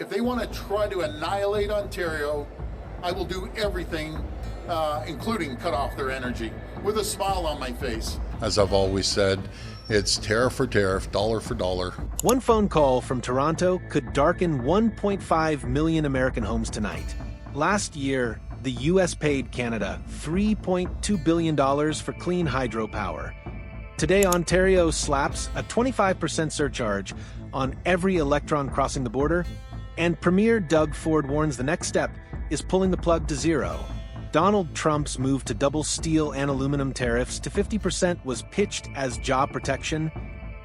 if they want to try to annihilate Ontario, I will do everything, including cut off their energy, with a smile on my face. As I've always said, it's tariff for tariff, dollar for dollar. One phone call from Toronto could darken 1.5 million American homes tonight. Last year, the U.S. paid Canada $3.2 billion for clean hydropower. Today, Ontario slaps a 25% surcharge on every electron crossing the border, and Premier Doug Ford warns the next step is pulling the plug to zero. Donald Trump's move to double steel and aluminum tariffs to 50% was pitched as job protection,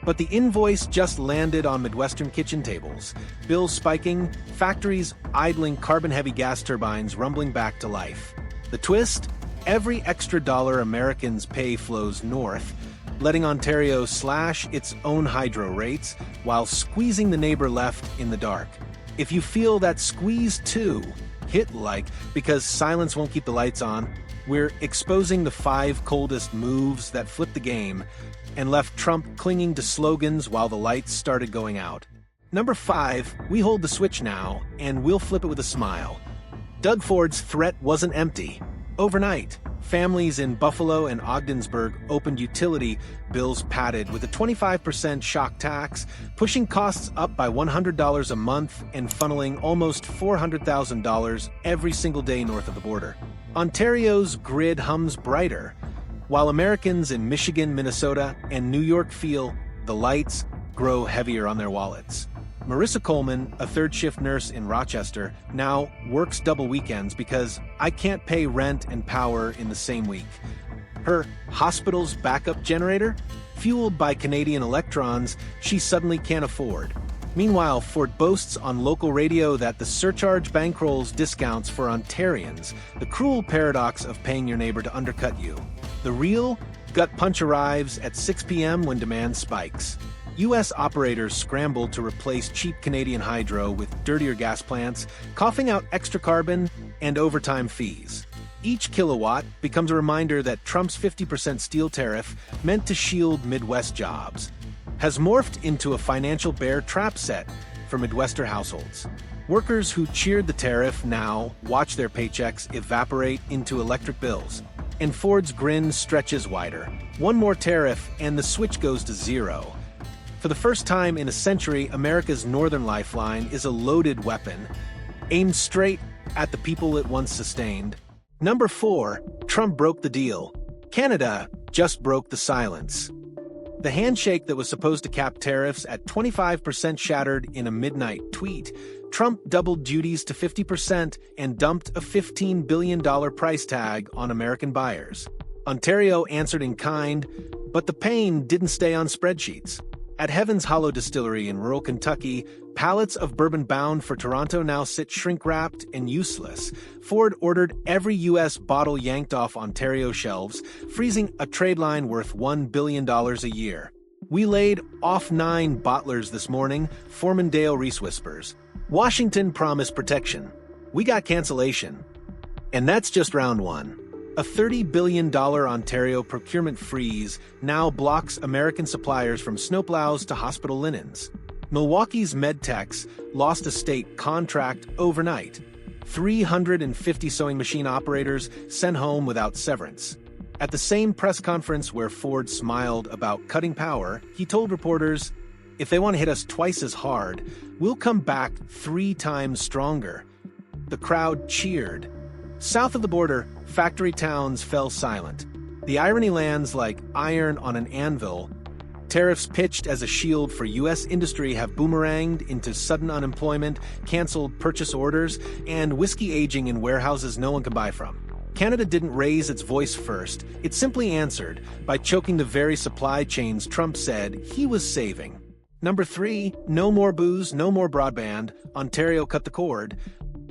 but the invoice just landed on Midwestern kitchen tables. Bills spiking, factories idling carbon-heavy gas turbines rumbling back to life. The twist? Every extra dollar Americans pay flows north, letting Ontario slash its own hydro rates while squeezing the neighbor left in the dark. If you feel that squeeze too, hit like, because silence won't keep the lights on. We're exposing the 5 coldest moves that flipped the game and left Trump clinging to slogans while the lights started going out. Number 5, we hold the switch now, and we'll flip it with a smile. Doug Ford's threat wasn't empty. Overnight, families in Buffalo and Ogdensburg opened utility bills padded with a 25% shock tax, pushing costs up by $100 a month and funneling almost $400,000 every single day north of the border. Ontario's grid hums brighter, while Americans in Michigan, Minnesota, and New York feel the lights grow heavier on their wallets. Marissa Coleman, a third-shift nurse in Rochester, now works double weekends because I can't pay rent and power in the same week. Her hospital's backup generator, fueled by Canadian electrons, she suddenly can't afford. Meanwhile, Ford boasts on local radio that the surcharge bankrolls discounts for Ontarians, the cruel paradox of paying your neighbor to undercut you. The real gut punch arrives at 6 p.m. when demand spikes. U.S. operators scrambled to replace cheap Canadian hydro with dirtier gas plants, coughing out extra carbon and overtime fees. Each kilowatt becomes a reminder that Trump's 50% steel tariff, meant to shield Midwest jobs, has morphed into a financial bear trap set for Midwestern households. Workers who cheered the tariff now watch their paychecks evaporate into electric bills, and Ford's grin stretches wider. One more tariff and the switch goes to zero. For the first time in a century, America's northern lifeline is a loaded weapon, aimed straight at the people it once sustained. Number 4, Trump broke the deal. Canada just broke the silence. The handshake that was supposed to cap tariffs at 25% shattered in a midnight tweet. Trump doubled duties to 50% and dumped a $15 billion price tag on American buyers. Ontario answered in kind, but the pain didn't stay on spreadsheets. At Heaven's Hollow Distillery in rural Kentucky, pallets of bourbon bound for Toronto now sit shrink-wrapped and useless. Ford ordered every U.S. bottle yanked off Ontario shelves, freezing a trade line worth $1 billion a year. We laid off 9 bottlers this morning, Formandale Reese whispers. Washington promised protection. We got cancellation. And that's just round 1. A $30 billion Ontario procurement freeze now blocks American suppliers from snowplows to hospital linens. Milwaukee's medtechs lost a state contract overnight. 350 sewing machine operators sent home without severance. At the same press conference where Ford smiled about cutting power, he told reporters, "If they want to hit us twice as hard, we'll come back 3 times stronger." The crowd cheered. South of the border, factory towns fell silent. The irony lands like iron on an anvil. Tariffs pitched as a shield for U.S. industry have boomeranged into sudden unemployment, canceled purchase orders, and whiskey aging in warehouses no one can buy from. Canada didn't raise its voice first. It simply answered by choking the very supply chains Trump said he was saving. Number 3, no more booze, no more broadband. Ontario cut the cord.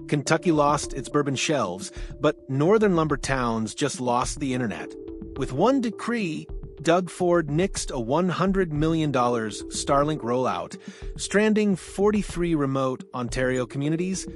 Kentucky lost its bourbon shelves, but northern lumber towns just lost the internet. With one decree, Doug Ford nixed a $100 million Starlink rollout, stranding 43 remote Ontario communities,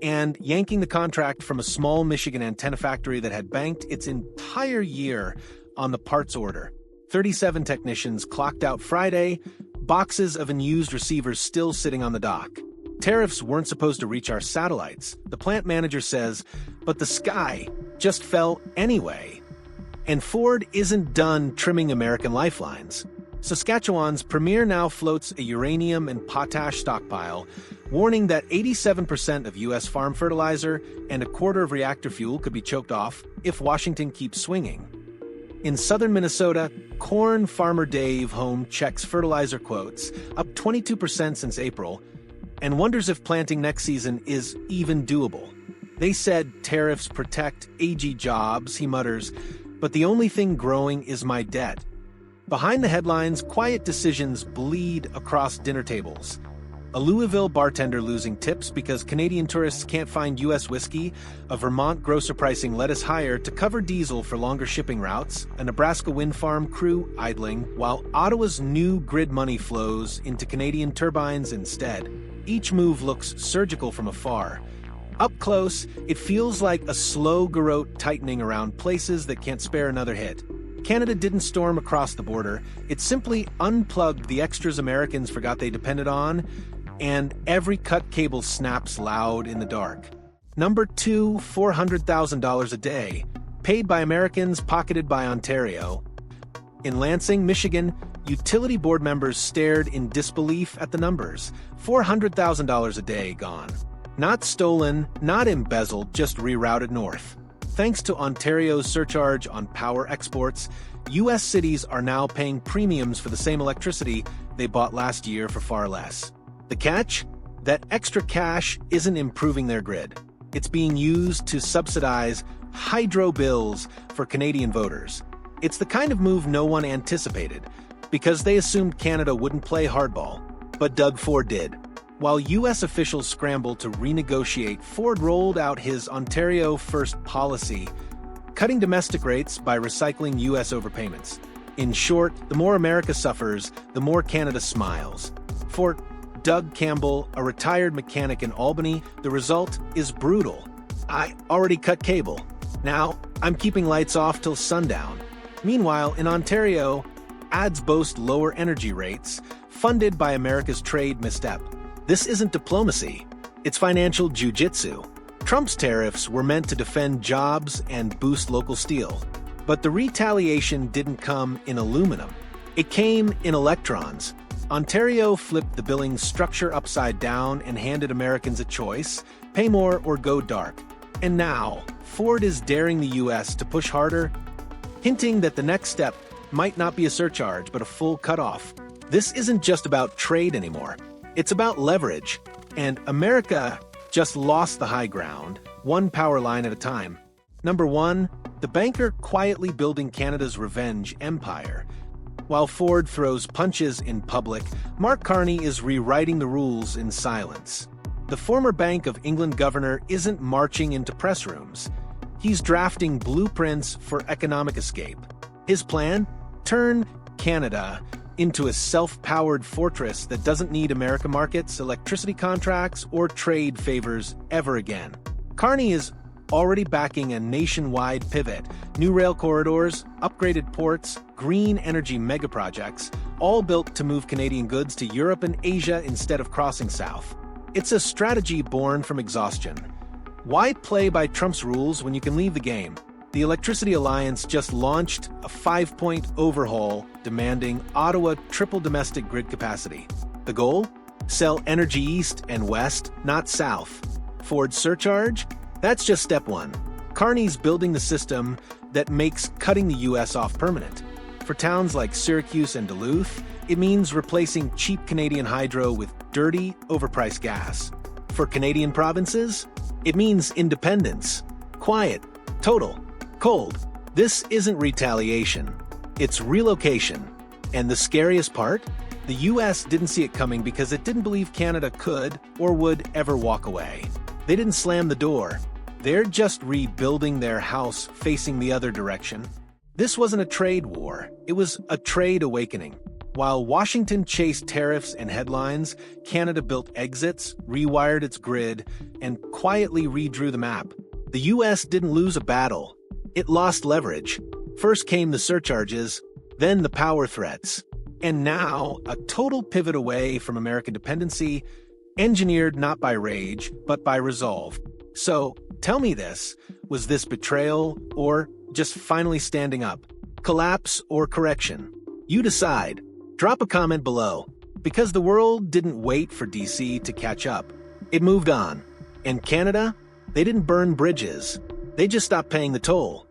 and yanking the contract from a small Michigan antenna factory that had banked its entire year on the parts order. 37 technicians clocked out Friday, boxes of unused receivers still sitting on the dock. Tariffs weren't supposed to reach our satellites. The plant manager says, but the sky just fell anyway. And Ford isn't done trimming American lifelines. Saskatchewan's Premier now floats a uranium and potash stockpile, warning that 87% of U.S. farm fertilizer and a quarter of reactor fuel could be choked off if Washington keeps swinging. In southern Minnesota, corn farmer Dave Home checks fertilizer quotes, up 22% since April, and wonders if planting next season is even doable. They said tariffs protect AG jobs, he mutters, but the only thing growing is my debt. Behind the headlines, quiet decisions bleed across dinner tables. A Louisville bartender losing tips because Canadian tourists can't find U.S. whiskey, a Vermont grocer pricing lettuce higher to cover diesel for longer shipping routes, a Nebraska wind farm crew idling, while Ottawa's new grid money flows into Canadian turbines instead. Each move looks surgical from afar. Up close, it feels like a slow garrote tightening around places that can't spare another hit. Canada didn't storm across the border, it simply unplugged the extras Americans forgot they depended on, and every cut cable snaps loud in the dark. Number 2, $400,000 a day, paid by Americans, pocketed by Ontario. In Lansing, Michigan, utility board members stared in disbelief at the numbers. $400,000 a day gone. Not stolen, not embezzled, just rerouted north. Thanks to Ontario's surcharge on power exports, U.S. cities are now paying premiums for the same electricity they bought last year for far less. The catch? That extra cash isn't improving their grid. It's being used to subsidize hydro bills for Canadian voters. It's the kind of move no one anticipated, because they assumed Canada wouldn't play hardball. But Doug Ford did. While U.S. officials scrambled to renegotiate, Ford rolled out his Ontario First policy, cutting domestic rates by recycling U.S. overpayments. In short, the more America suffers, the more Canada smiles. For Doug Campbell, a retired mechanic in Albany, the result is brutal. I already cut cable. Now, I'm keeping lights off till sundown. Meanwhile, in Ontario, ads boast lower energy rates, funded by America's trade misstep. This isn't diplomacy, it's financial jujitsu. Trump's tariffs were meant to defend jobs and boost local steel. But the retaliation didn't come in aluminum. It came in electrons. Ontario flipped the billing structure upside down and handed Americans a choice: pay more or go dark. And now, Ford is daring the U.S. to push harder, hinting that the next step might not be a surcharge, but a full cutoff. This isn't just about trade anymore. It's about leverage, and America just lost the high ground, one power line at a time. Number 1, the banker quietly building Canada's revenge empire. While Ford throws punches in public, Mark Carney is rewriting the rules in silence. The former Bank of England governor isn't marching into press rooms. He's drafting blueprints for economic escape. His plan? Turn Canada into a self-powered fortress that doesn't need American markets, electricity contracts, or trade favors ever again. Carney is already backing a nationwide pivot: new rail corridors, upgraded ports, green energy megaprojects, all built to move Canadian goods to Europe and Asia instead of crossing south. It's a strategy born from exhaustion. Why play by Trump's rules when you can leave the game? The Electricity Alliance just launched a 5-point overhaul demanding Ottawa triple domestic grid capacity. The goal? Sell energy east and west, not south. Ford's surcharge? That's just step 1. Carney's building the system that makes cutting the U.S. off permanent. For towns like Syracuse and Duluth, it means replacing cheap Canadian hydro with dirty, overpriced gas. For Canadian provinces, it means independence. Quiet, total, cold. This isn't retaliation. It's relocation. And the scariest part? The U.S. didn't see it coming because it didn't believe Canada could or would ever walk away. They didn't slam the door. They're just rebuilding their house facing the other direction. This wasn't a trade war. It was a trade awakening. While Washington chased tariffs and headlines, Canada built exits, rewired its grid, and quietly redrew the map. The U.S. didn't lose a battle. It lost leverage. First came the surcharges, then the power threats. And now, a total pivot away from American dependency, Engineered not by rage, but by resolve. So, tell me this. Was this betrayal or just finally standing up? Collapse or correction? You decide. Drop a comment below. Because the world didn't wait for DC to catch up. It moved on. And Canada? They didn't burn bridges. They just stopped paying the toll.